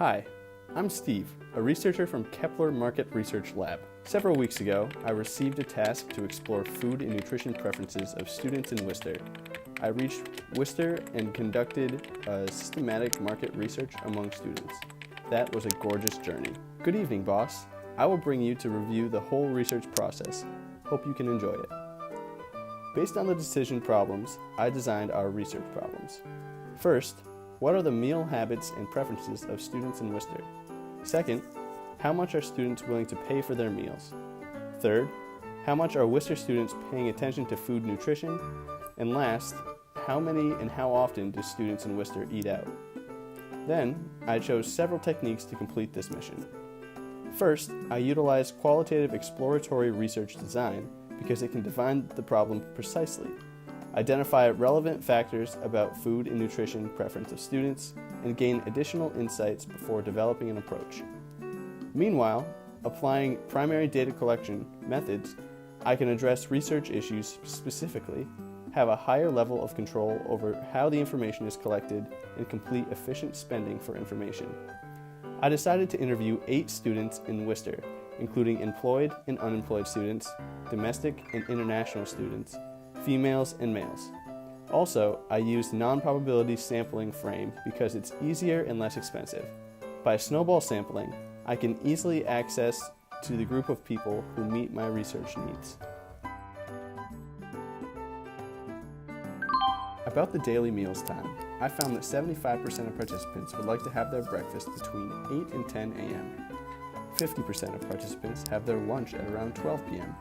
Hi, I'm Steve, a researcher from Kepler Market Research Lab. Several weeks ago, I received a task to explore food and nutrition preferences of students in Worcester. I reached Worcester and conducted a systematic market research among students. That was a gorgeous journey. Good evening, boss. I will bring you to review the whole research process. Hope you can enjoy it. Based on the decision problems, I designed our research problems. First, what are the meal habits and preferences of students in Worcester? Second, how much are students willing to pay for their meals? Third, how much are Worcester students paying attention to food nutrition? And last, how many and how often do students in Worcester eat out? Then, I chose several techniques to complete this mission. First, I utilized qualitative exploratory research design because it can define the problem precisely, identify relevant factors about food and nutrition preference of students, and gain additional insights before developing an approach. Meanwhile, applying primary data collection methods, I can address research issues specifically, have a higher level of control over how the information is collected, and complete efficient spending for information. I decided to interview 8 students in Worcester, including employed and unemployed students, domestic and international students, females and males. Also, I used non-probability sampling frame because it's easier and less expensive. By snowball sampling, I can easily access to the group of people who meet my research needs. About the daily meals time, I found that 75% of participants would like to have their breakfast between 8 and 10 a.m. 50% of participants have their lunch at around 12 p.m.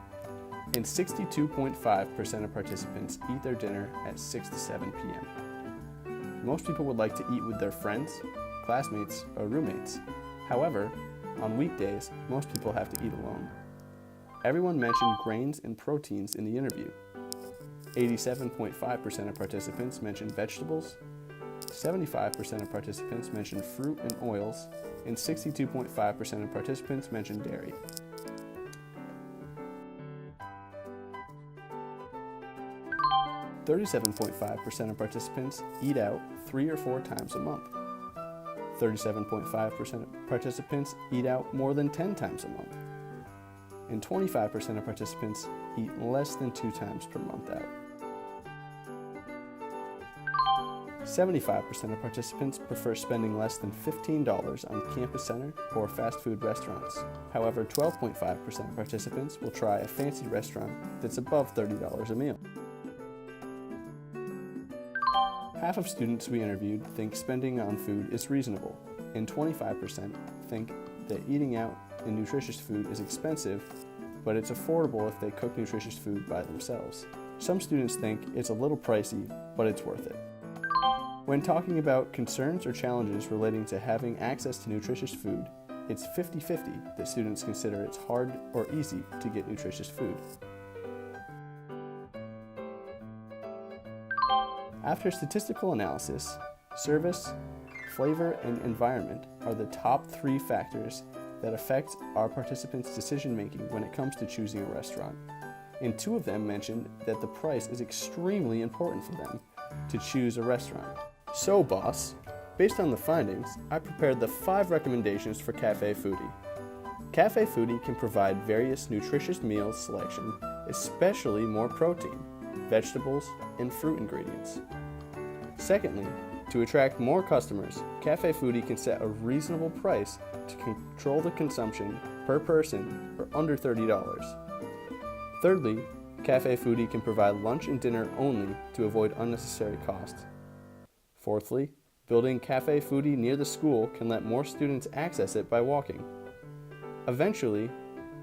and 62.5% of participants eat their dinner at 6 to 7 p.m. Most people would like to eat with their friends, classmates, or roommates. However, on weekdays, most people have to eat alone. Everyone mentioned grains and proteins in the interview. 87.5% of participants mentioned vegetables, 75% of participants mentioned fruit and oils, and 62.5% of participants mentioned dairy. (37.5% of participants eat out 3 or 4 times a month. 37.5% of participants eat out more than 10 times a month. And 25% of participants eat less than 2 times per month out. 75% of participants prefer spending less than $15 on campus center or fast food restaurants. However, 12.5% of participants will try a fancy restaurant that's above $30 a meal. Half of students we interviewed think spending on food is reasonable, and 25% think that eating out and nutritious food is expensive, but it's affordable if they cook nutritious food by themselves. Some students think it's a little pricey, but it's worth it. When talking about concerns or challenges relating to having access to nutritious food, it's 50-50 that students consider it's hard or easy to get nutritious food. After statistical analysis, service, flavor, and environment are the top 3 factors that affect our participants' decision-making when it comes to choosing a restaurant. And 2 of them mentioned that the price is extremely important for them to choose a restaurant. So, boss, based on the findings, I prepared the 5 recommendations for Cafe Foodie. Cafe Foodie can provide various nutritious meals selection, especially more protein, vegetables, and fruit ingredients. Secondly, to attract more customers, Cafe Foodie can set a reasonable price to control the consumption per person for under $30. Thirdly, Cafe Foodie can provide lunch and dinner only to avoid unnecessary costs. Fourthly, building Cafe Foodie near the school can let more students access it by walking. Eventually,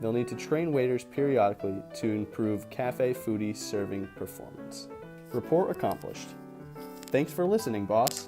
they'll need to train waiters periodically to improve Cafe Foodie serving performance. Report accomplished. Thanks for listening, boss.